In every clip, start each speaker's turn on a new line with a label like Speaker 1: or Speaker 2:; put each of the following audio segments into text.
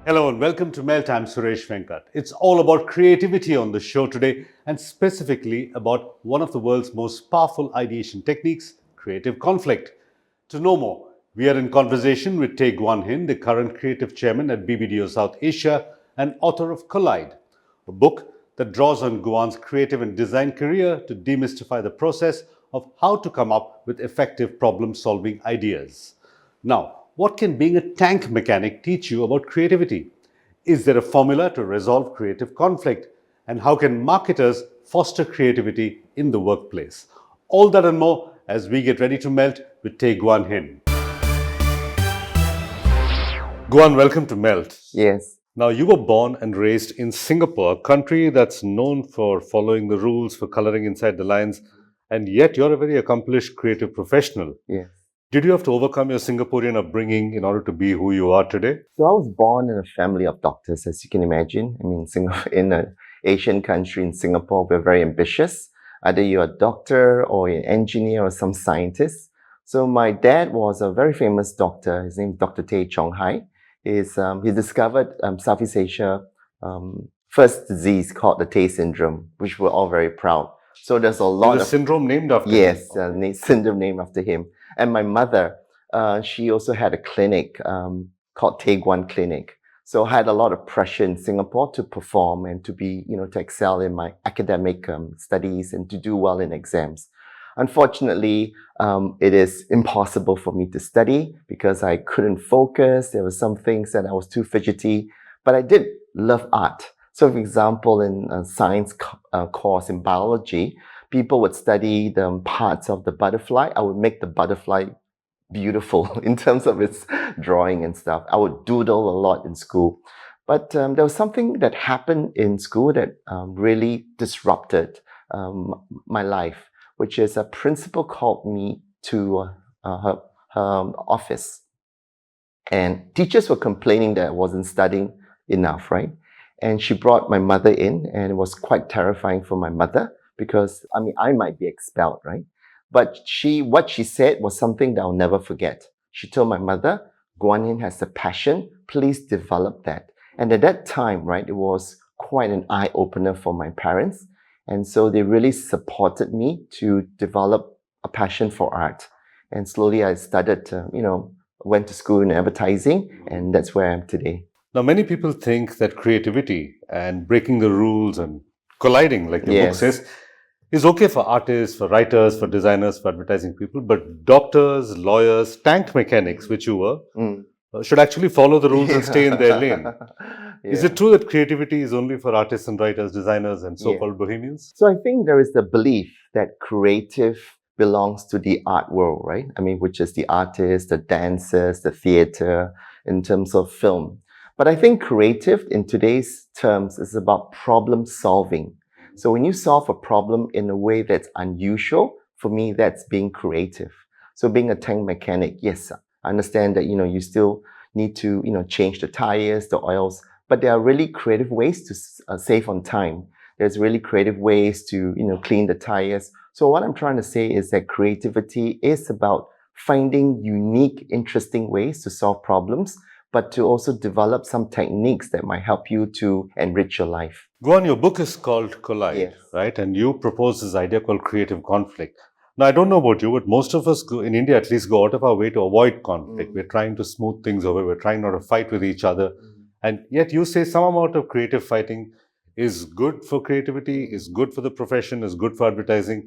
Speaker 1: Hello and welcome to Melt. I'm Suresh Venkat. It's all about creativity on the show today, and specifically about one of the world's most powerful ideation techniques, creative conflict. To know more, we are in conversation with Tay Guan Hin, the current creative chairman at BBDO South Asia and author of Collide, a book that draws on Guan's creative and design career to demystify the process of how to come up with effective problem-solving ideas. Now, what can being a tank mechanic teach you about creativity? Is there a formula to resolve creative conflict? And how can marketers foster creativity in the workplace? All that and more as we get ready to melt with Tay Guan Hin. Guan, welcome to Melt.
Speaker 2: Yes,
Speaker 1: Now, you were born and raised in Singapore, a country that's known for following the rules, for coloring inside the lines, and yet you're a very accomplished creative professional.
Speaker 2: yes.
Speaker 1: Did you have to overcome your Singaporean upbringing in order to be who you are today?
Speaker 2: So I was born in a family of doctors, as you can imagine. I mean, in an Asian country in Singapore, we're very ambitious. Either you're a doctor or an engineer or some scientist. So my dad was a very famous doctor. His name is Dr. Tay Chong Hai. He discovered Southeast Asia first disease called the Tay syndrome, which we're all very proud. So there's a lot
Speaker 1: There's a
Speaker 2: of
Speaker 1: syndrome named after
Speaker 2: yes,
Speaker 1: him.
Speaker 2: syndrome named after him. And my mother, she also had a clinic called Tay Guan Clinic. So I had a lot of pressure in Singapore to perform and to be, to excel in my academic studies and to do well in exams. Unfortunately, it is impossible for me to study because I couldn't focus. There were some things that I was too fidgety, but I did love art. So, for example, in a science course in biology, people would study the parts of the butterfly. I would make the butterfly beautiful in terms of its drawing and stuff. I would doodle a lot in school. But there was something that happened in school that really disrupted my life, which is a principal called me to her office. And teachers were complaining that I wasn't studying enough, right? And she brought my mother in, and it was quite terrifying for my mother because, I might be expelled, right? But what she said was something that I'll never forget. She told my mother, Guan Hin has a passion, please develop that. And at that time, right, it was quite an eye-opener for my parents. And so they really supported me to develop a passion for art. And slowly I started, went to school in advertising, and that's where I am today.
Speaker 1: Now, many people think that creativity and breaking the rules and colliding, like your book
Speaker 2: Yes.
Speaker 1: says, is okay for artists, for writers, for designers, for advertising people, but doctors, lawyers, tank mechanics, which you were, should actually follow the rules and stay in their lane. Is it true that creativity is only for artists and writers, designers, and so-called bohemians?
Speaker 2: So I think there is the belief that creative belongs to the art world, right? Which is the artists, the dancers, the theater, in terms of film. But I think creative in today's terms is about problem solving. So when you solve a problem in a way that's unusual, for me, that's being creative. So being a tank mechanic, yes, I understand that, you still need to, change the tires, the oils, but there are really creative ways to save on time. There's really creative ways to, clean the tires. So what I'm trying to say is that creativity is about finding unique, interesting ways to solve problems, but to also develop some techniques that might help you to enrich your life.
Speaker 1: Guan, your book is called Collide,
Speaker 2: Yes.
Speaker 1: right? And you propose this idea called creative conflict. Now, I don't know about you, but most of us in India at least go out of our way to avoid conflict. We're trying to smooth things over. We're trying not to fight with each other. And yet you say some amount of creative fighting is good for creativity, is good for the profession, is good for advertising.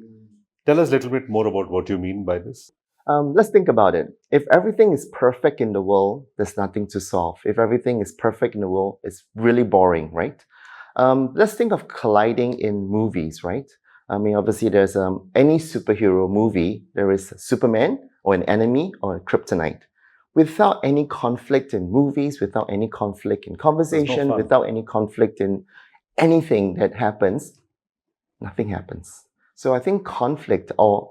Speaker 1: Tell us a little bit more about what you mean by this.
Speaker 2: Let's think about it. If everything is perfect in the world, there's nothing to solve. If everything is perfect in the world, it's really boring, right? Let's think of colliding in movies, right? Obviously, there's any superhero movie, there is Superman or an enemy or a kryptonite. Without any conflict in movies, without any conflict in conversation,
Speaker 1: fun.
Speaker 2: without any conflict in anything that happens, nothing happens. So I think conflict or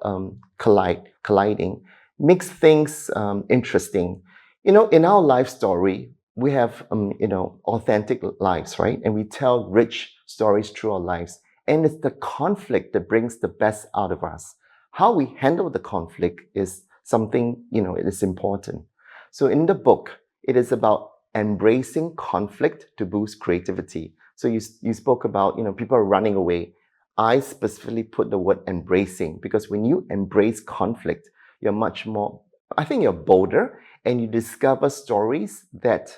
Speaker 2: colliding makes things interesting. In our life story, we have authentic lives, right? And we tell rich stories through our lives. And it's the conflict that brings the best out of us. How we handle the conflict is something, it is important. So in the book, it is about embracing conflict to boost creativity. So you spoke about, people are running away. I specifically put the word embracing because when you embrace conflict, you're much more, I think you're bolder and you discover stories that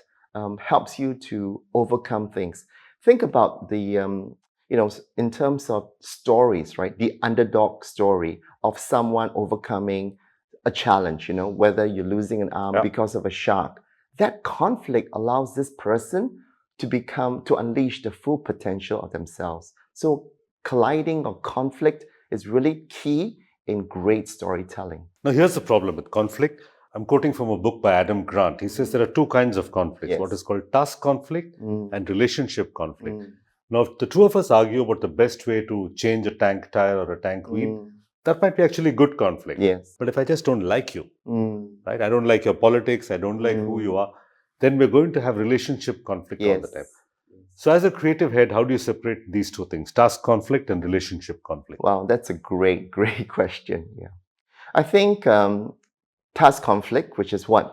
Speaker 2: helps you to overcome things. Think about in terms of stories, right? The underdog story of someone overcoming a challenge, whether you're losing an arm
Speaker 1: Yeah.
Speaker 2: because of a shark. That conflict allows this person to unleash the full potential of themselves. So colliding or conflict is really key in great storytelling.
Speaker 1: Now, here's the problem with conflict. I'm quoting from a book by Adam Grant. He says there are two kinds of conflicts, what
Speaker 2: Yes.
Speaker 1: is called task conflict
Speaker 2: Mm,
Speaker 1: and relationship conflict.
Speaker 2: mm,
Speaker 1: Now, if the two of us argue about the best way to change a tank tire or a tank wheel,
Speaker 2: mm.
Speaker 1: that might be actually good conflict.
Speaker 2: Yes.
Speaker 1: But if I just don't like you,
Speaker 2: Mm,
Speaker 1: right? I don't like your politics, I don't like who you are, then we're going to have relationship conflict all the time. So, as a creative head, how do you separate these two things, task conflict and relationship conflict?
Speaker 2: Wow, that's a great, great question. Yeah. I think task conflict, which is what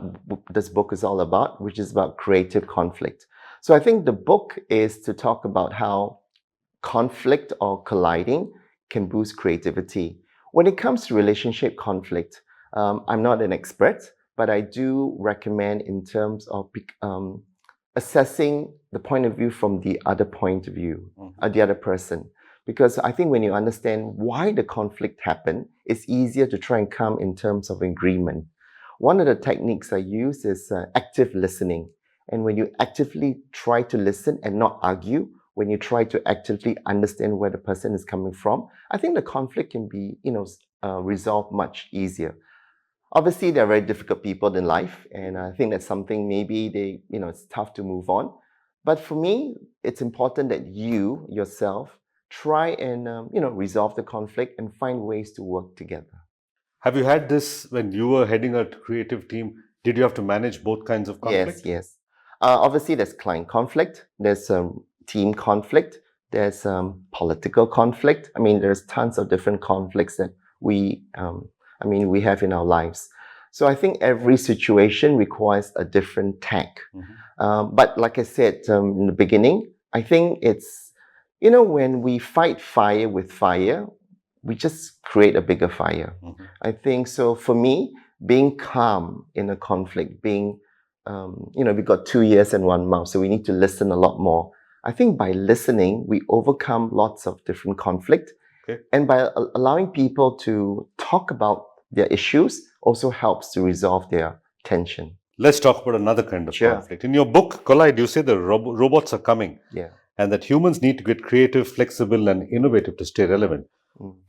Speaker 2: this book is all about, which is about creative conflict. So I think the book is to talk about how conflict or colliding can boost creativity. When it comes to relationship conflict, I'm not an expert, but I do recommend in terms of assessing the point of view from the other point of view, the other person. Because I think when you understand why the conflict happened, it's easier to try and come in terms of agreement. One of the techniques I use is active listening. And when you actively try to listen and not argue, when you try to actively understand where the person is coming from, I think the conflict can be, resolved much easier. Obviously, there are very difficult people in life, and I think that's something maybe it's tough to move on. But for me, it's important that you yourself try and resolve the conflict and find ways to work together.
Speaker 1: Have you had this when you were heading a creative team? Did you have to manage both kinds of conflict?
Speaker 2: Yes. Obviously, there's client conflict, there's team conflict, there's political conflict. I mean, there's tons of different conflicts that we have in our lives. So I think every situation requires a different tack. But like I said in the beginning, I think it's, when we fight fire with fire, we just create a bigger fire. I think so. For me, being calm in a conflict, we got 2 years and 1 mouth, so we need to listen a lot more. I think by listening, we overcome lots of different conflict.
Speaker 1: Okay.
Speaker 2: And by allowing people to talk about their issues also helps to resolve their tension.
Speaker 1: Let's talk about another kind of
Speaker 2: Sure.
Speaker 1: conflict. In your book, Collide, you say the robots are coming.
Speaker 2: Yeah.
Speaker 1: And that humans need to get creative, flexible, and innovative to stay relevant.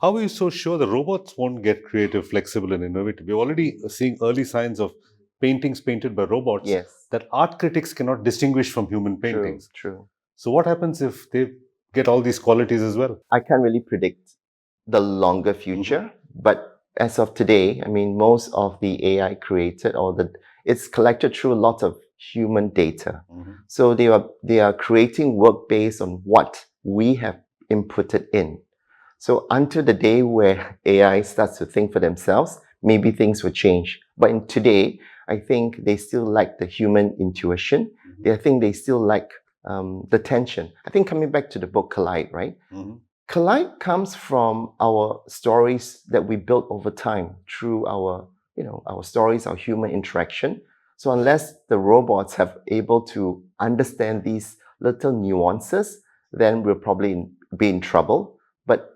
Speaker 1: How are you so sure the robots won't get creative, flexible, and innovative? We're already seeing early signs of paintings painted by robots that art critics cannot distinguish from human paintings.
Speaker 2: True.
Speaker 1: So what happens if they get all these qualities as well?
Speaker 2: I can't really predict the longer future, but as of today, I mean, most of the AI created it's collected through a lot of human data. So they are creating work based on what we have inputted in. So until the day where AI starts to think for themselves, maybe things will change. But in today, I think they still lack the human intuition. I think they still lack the tension. I think coming back to the book Collide, right? Collide comes from our stories that we built over time through our stories, our human interaction. So unless the robots have able to understand these little nuances, then we'll probably be in trouble. But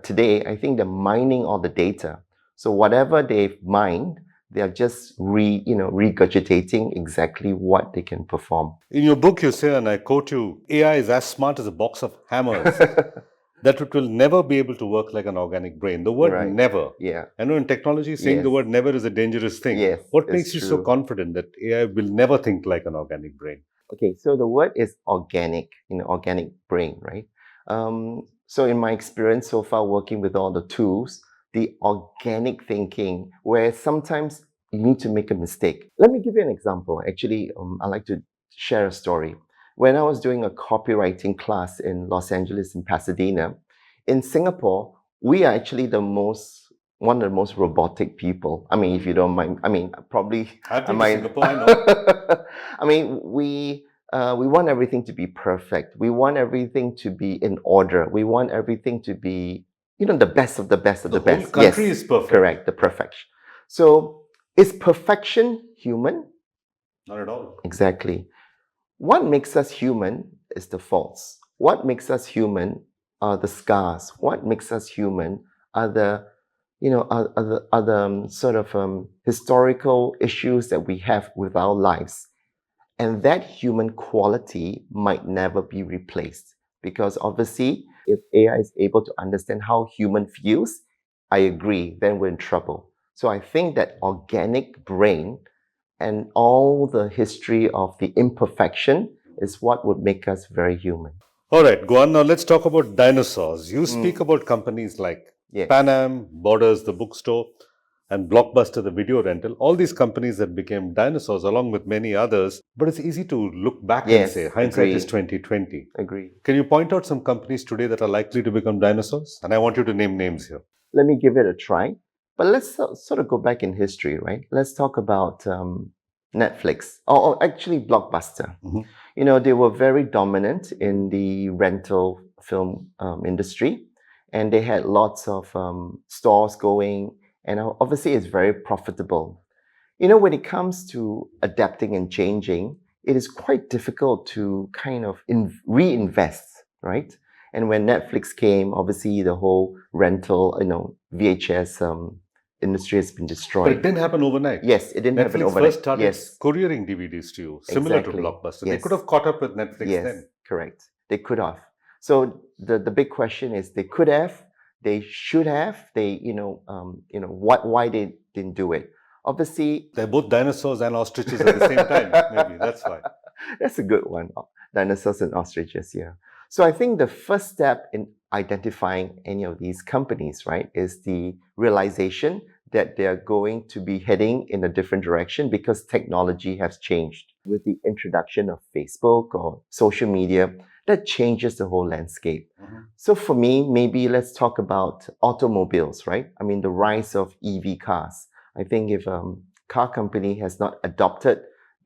Speaker 2: today, I think they're mining all the data. So whatever they've mined, they are just regurgitating exactly what they can perform.
Speaker 1: In your book, you say, and I quote you, AI is as smart as a box of hammers. That it will never be able to work like an organic brain. The word never.
Speaker 2: Yeah.
Speaker 1: I know in technology, saying the word never is a dangerous thing.
Speaker 2: Yes,
Speaker 1: what makes you so confident that AI will never think like an organic brain?
Speaker 2: Okay, so the word is organic, organic brain, right? So in my experience so far working with all the tools, the organic thinking, where sometimes you need to make a mistake. Let me give you an example. Actually, I like to share a story. When I was doing a copywriting class in Los Angeles and Pasadena, in Singapore, we are actually the most one of the most robotic people. I mean, if you don't mind, I mean, probably
Speaker 1: I've
Speaker 2: I
Speaker 1: been to
Speaker 2: might.
Speaker 1: Singapore, I know.
Speaker 2: I mean, we want everything to be perfect. We want everything to be in order. We want everything to be, the best of the best of
Speaker 1: The
Speaker 2: the
Speaker 1: whole
Speaker 2: best.
Speaker 1: country
Speaker 2: Yes,
Speaker 1: is perfect.
Speaker 2: correct. The perfection. So, is perfection human?
Speaker 1: Not at all.
Speaker 2: Exactly. What makes us human is the faults. What makes us human are the scars. What makes us human are the, sort of historical issues that we have with our lives. And that human quality might never be replaced because obviously, if AI is able to understand how human feels, I agree, then we're in trouble. So I think that organic brain and all the history of the imperfection is what would make us very human.
Speaker 1: All right, Guan, now let's talk about dinosaurs. You speak
Speaker 2: Mm.
Speaker 1: about companies like
Speaker 2: Yes.
Speaker 1: Pan Am, Borders, the bookstore, and Blockbuster, the video rental. All these companies that became dinosaurs along with many others. But it's easy to look back and
Speaker 2: Yes,
Speaker 1: say hindsight is
Speaker 2: agree.
Speaker 1: 2020.
Speaker 2: Agree.
Speaker 1: Can you point out some companies today that are likely to become dinosaurs? And I want you to name names here.
Speaker 2: Let me give it a try. But let's sort of go back in history, right? Let's talk about Netflix or actually Blockbuster.
Speaker 1: Mhm.
Speaker 2: They were very dominant in the rental film industry, and they had lots of stores going, and obviously it's very profitable. When it comes to adapting and changing, it is quite difficult to kind of reinvest, right? And when Netflix came, obviously the whole rental, VHS industry has been
Speaker 1: But it
Speaker 2: destroyed.
Speaker 1: didn't happen overnight.
Speaker 2: Yes, it didn't happen
Speaker 1: Netflix
Speaker 2: overnight.
Speaker 1: first started
Speaker 2: Yes,
Speaker 1: couriering DVDs to you, similar to
Speaker 2: exactly.
Speaker 1: Blockbuster. They
Speaker 2: Yes.
Speaker 1: could have caught up with Netflix
Speaker 2: Yes,
Speaker 1: then.
Speaker 2: correct. They could have. So the big question is, they could have, they should have, why they didn't do it. Obviously,
Speaker 1: They're both dinosaurs and ostriches at the same time. Maybe that's why.
Speaker 2: That's a good one. Dinosaurs and ostriches, yeah. So I think the first step in identifying any of these companies, right, is the realization that they're going to be heading in a different direction because technology has changed. With the introduction of Facebook or social media, that changes the whole landscape. So for me, maybe let's talk about automobiles, right? I mean, the rise of EV cars. I think if a car company has not adopted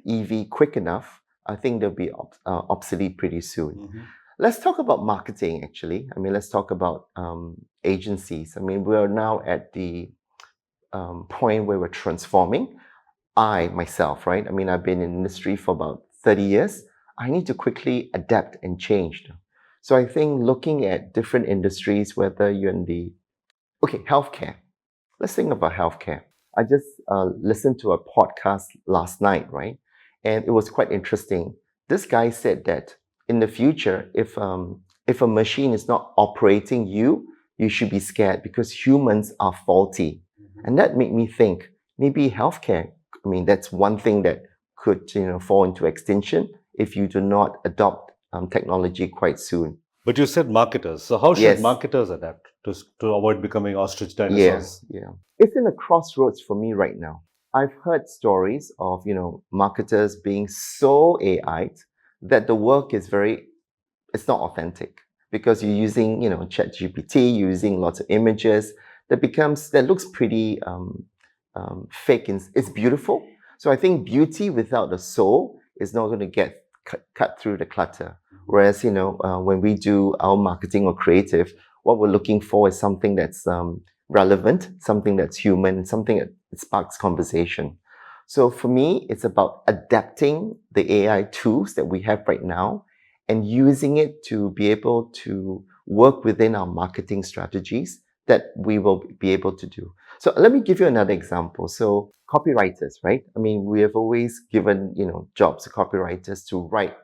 Speaker 2: EV quick enough, I think they'll be obsolete pretty soon. Let's talk about marketing, actually. I mean, let's talk about agencies. I mean, we're now at the point where we're transforming. I, myself, right? I mean, I've been in industry for about 30 years. I need to quickly adapt and change. So I think looking at different industries, whether you're in the, healthcare. Let's think about healthcare. I just listened to a podcast last night, right? And it was quite interesting. This guy said that in the future, if a machine is not operating you, you should be scared because humans are faulty. And that made me think maybe healthcare. I mean, that's one thing that could fall into extinction if you do not adopt technology quite soon.
Speaker 1: But you said marketers. So how should
Speaker 2: Yes.
Speaker 1: marketers adapt to avoid becoming ostrich dinosaurs?
Speaker 2: Yeah. It's in a crossroads for me right now. I've heard stories of, marketers being so AI'd that the work is it's not authentic because you're using, ChatGPT, you're using lots of images that looks pretty fake. And it's beautiful. So I think beauty without the soul is not going to get cut through the clutter. Whereas, when we do our marketing or creative, what we're looking for is something that's relevant, something that's human, something that sparks conversation. So for me, it's about adapting the AI tools that we have right now and using it to be able to work within our marketing strategies that we will be able to do. So let me give you another example. So copywriters, right? I mean, we have always given, jobs to copywriters to write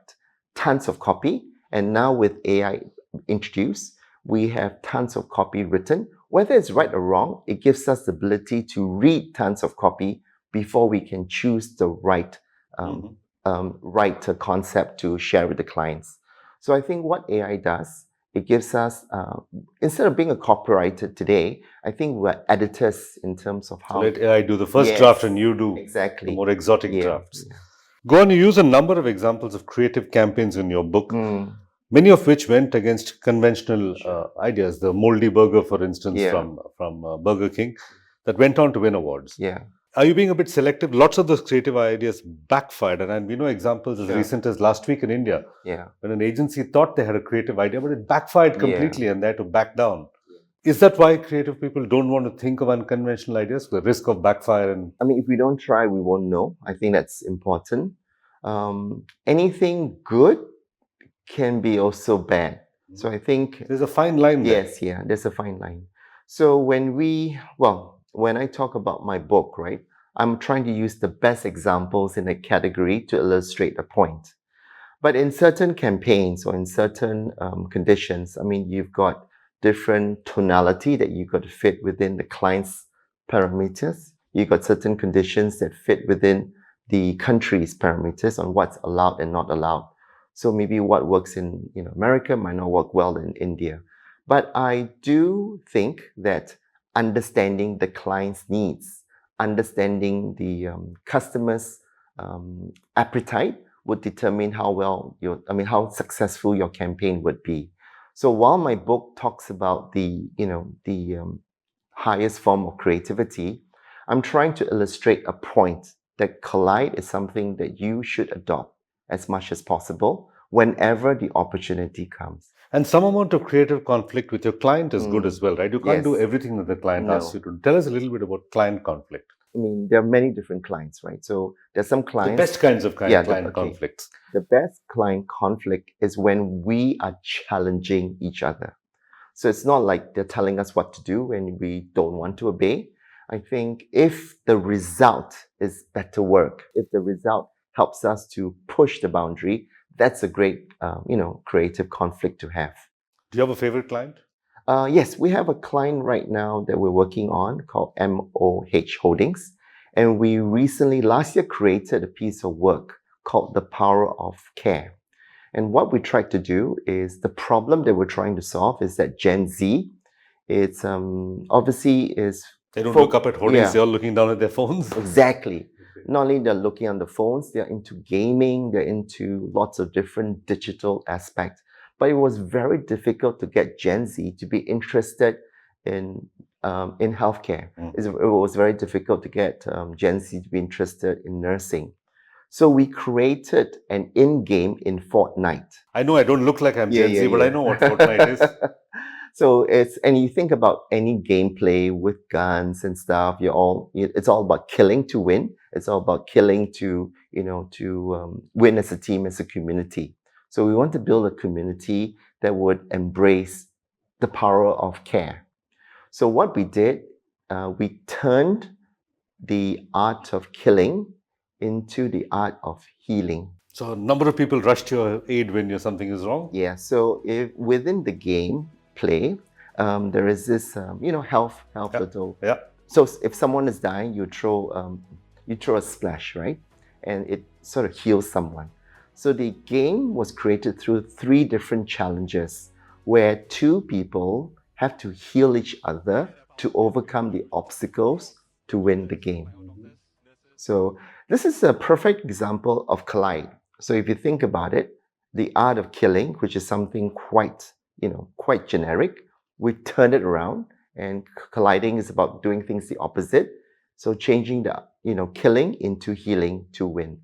Speaker 2: tons of copy. And now with AI introduced, we have tons of copy written. Whether it's right or wrong, it gives us the ability to read tons of copy before we can choose the right concept to share with the clients. So I think what AI does, it gives us, instead of being a copywriter today, I think we're editors in terms of how...
Speaker 1: So let AI do the first draft and you do the more exotic drafts.
Speaker 2: Yeah.
Speaker 1: Go on, you use a number of examples of creative campaigns in your book. many of which went against conventional
Speaker 2: Sure.
Speaker 1: ideas. The moldy burger, for instance,
Speaker 2: Yeah.
Speaker 1: from Burger King, that went on to win awards.
Speaker 2: Yeah.
Speaker 1: Are you being a bit selective? Lots of those creative ideas backfired, and we know examples as
Speaker 2: Sure.
Speaker 1: recent as last week in India,
Speaker 2: Yeah.
Speaker 1: when an agency thought they had a creative idea, but it backfired
Speaker 2: Yeah.
Speaker 1: completely, and they had to back down. Is that why creative people don't want to think of unconventional ideas? The risk of backfire and
Speaker 2: I mean, if we don't try, we won't know. I think that's important. Anything good can be also bad. So I think
Speaker 1: there's a fine line there.
Speaker 2: yes, yeah, there's a fine line. So when I talk about my book, right, I'm trying to use the best examples in a category to illustrate a point. But in certain campaigns or in certain conditions, I mean, you've got different tonality that you've got to fit within the client's parameters. You've got certain conditions that fit within the country's parameters on what's allowed and not allowed. So maybe what works in America might not work well in India. But I do think that understanding the client's needs, understanding the customer's appetite would determine how successful your campaign would be. So while my book talks about the highest form of creativity, I'm trying to illustrate a point that collide is something that you should adopt as much as possible whenever the opportunity comes.
Speaker 1: And some amount of creative conflict with your client is good as well, right? You can't do
Speaker 2: Yes.
Speaker 1: everything that the client
Speaker 2: No.
Speaker 1: asks you to do. Tell us a little bit about client conflict.
Speaker 2: I mean, there are many different clients, right? So there's some
Speaker 1: The
Speaker 2: clients.
Speaker 1: best kinds of
Speaker 2: Yeah,
Speaker 1: client
Speaker 2: okay.
Speaker 1: conflicts.
Speaker 2: The best client conflict is when we are challenging each other. So it's not like they're telling us what to do and we don't want to obey. I think if the result is better work, if the result helps us to push the boundary, that's a great, creative conflict to have.
Speaker 1: Do you have a favorite client?
Speaker 2: Yes, we have a client right now that we're working on called MOH Holdings. And we recently, last year, created a piece of work called The Power of Care. And what we tried to do is the problem that we're trying to solve is that Gen Z, it's obviously is
Speaker 1: They don't look up at hoardings,
Speaker 2: yeah.
Speaker 1: they're all looking down at their phones.
Speaker 2: Exactly. Not only they're looking on the phones, they're into gaming, they're into lots of different digital aspects. But it was very difficult to get Gen Z to be interested in healthcare. It was very difficult to get Gen Z to be interested in nursing. So we created an in-game in Fortnite.
Speaker 1: I know I don't look like I'm Gen Z, but I know what Fortnite is.
Speaker 2: So and you think about any gameplay with guns and stuff, it's all about killing to win. It's all about killing to win as a team, as a community. So we want to build a community that would embrace the power of care. So what we did, we turned the art of killing into the art of healing.
Speaker 1: So a number of people rush to your aid when something is wrong?
Speaker 2: Yeah, so if within the game play, there is this, health little.
Speaker 1: Yeah.
Speaker 2: So if someone is dying, you throw a splash, right? And it sort of heals someone. So the game was created through 3 different challenges where 2 people have to heal each other to overcome the obstacles to win the game. So this is a perfect example of collide. So if you think about it, the art of killing, which is something quite generic, we turn it around, and colliding is about doing things the opposite. So changing the, killing into healing to win.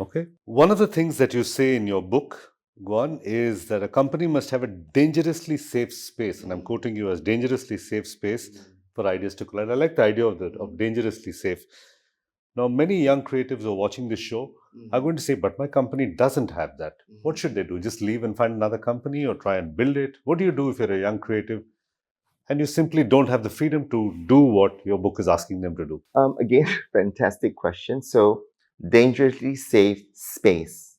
Speaker 1: Okay. One of the things that you say in your book, Guan, is that a company must have a dangerously safe space. And I'm quoting you as dangerously safe space for ideas to collide. I like the idea of dangerously safe. Now, many young creatives who are watching this show are going to say, but my company doesn't have that. What should they do? Just leave and find another company or try and build it? What do you do if you're a young creative and you simply don't have the freedom to do what your book is asking them to do?
Speaker 2: Again, fantastic question. So, dangerously safe space.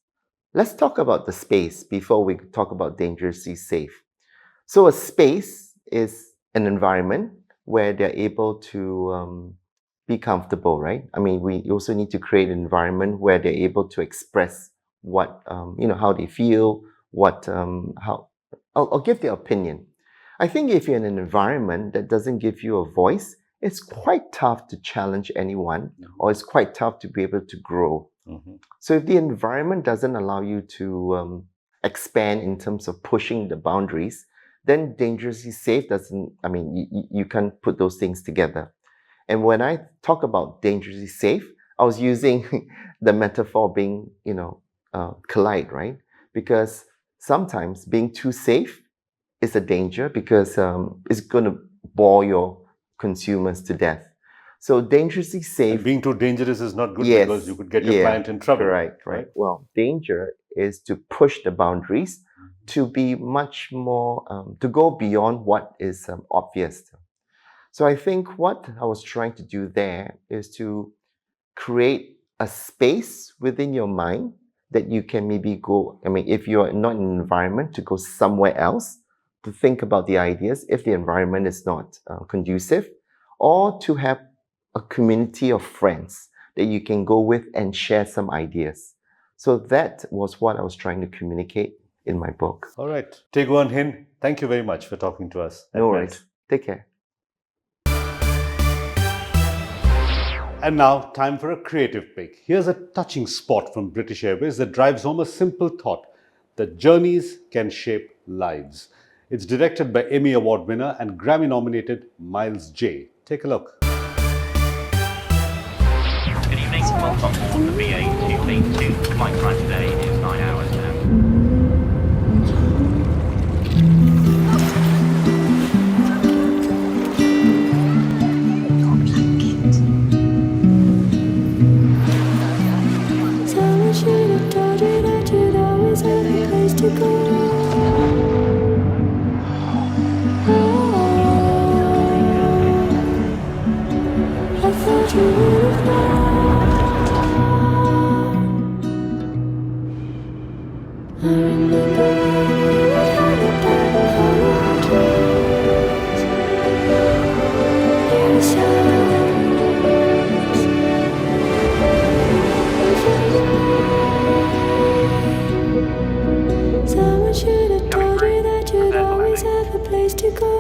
Speaker 2: Let's talk about the space before we talk about dangerously safe. So, a space is an environment where they're able to be comfortable, right? I mean, we also need to create an environment where they're able to express what, how they feel, I'll give their opinion. I think if you're in an environment that doesn't give you a voice, it's quite tough to challenge anyone, or it's quite tough to be able to grow. So if the environment doesn't allow you to expand in terms of pushing the boundaries, then dangerously safe doesn't, I mean, you can't put those things together. And when I talk about dangerously safe, I was using the metaphor being, collide, right? Because sometimes being too safe is a danger because it's going to bore your consumers to death. So dangerously safe.
Speaker 1: And being too dangerous is not good
Speaker 2: Yes,
Speaker 1: because you could get your client in trouble.
Speaker 2: Correct, right. Well, danger is to push the boundaries to be much more, to go beyond what is obvious. So I think what I was trying to do there is to create a space within your mind that you can maybe go, I mean, if you're not in an environment, to go somewhere else to think about the ideas if the environment is not conducive, or to have a community of friends that you can go with and share some ideas. So that was what I was trying to communicate in my book.
Speaker 1: All right. Tay Guan Hin, thank you very much for talking to us.
Speaker 2: No worries. Take care.
Speaker 1: And now, time for a creative pick. Here's a touching spot from British Airways that drives home a simple thought that journeys can shape lives. It's directed by Emmy Award winner and Grammy nominated Miles J. Take a look.
Speaker 3: Good evening, welcome on board the BA282. Flight time today is 9 hours now.
Speaker 4: Someone should have told you that you'd always have a place to go. I thought you would have known. I remember when we would hang about and follow our dreams. Near the stars. Someone should have told you that you'd always have a place to go.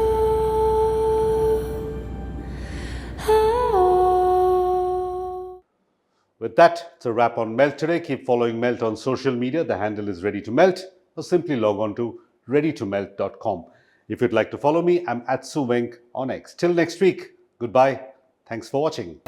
Speaker 1: With that, it's a wrap on Melt today. Keep following Melt on social media. The handle is Ready to Melt, or simply log on to readytomelt.com. If you'd like to follow me, I'm @Suvenk on X. Till next week, goodbye. Thanks for watching.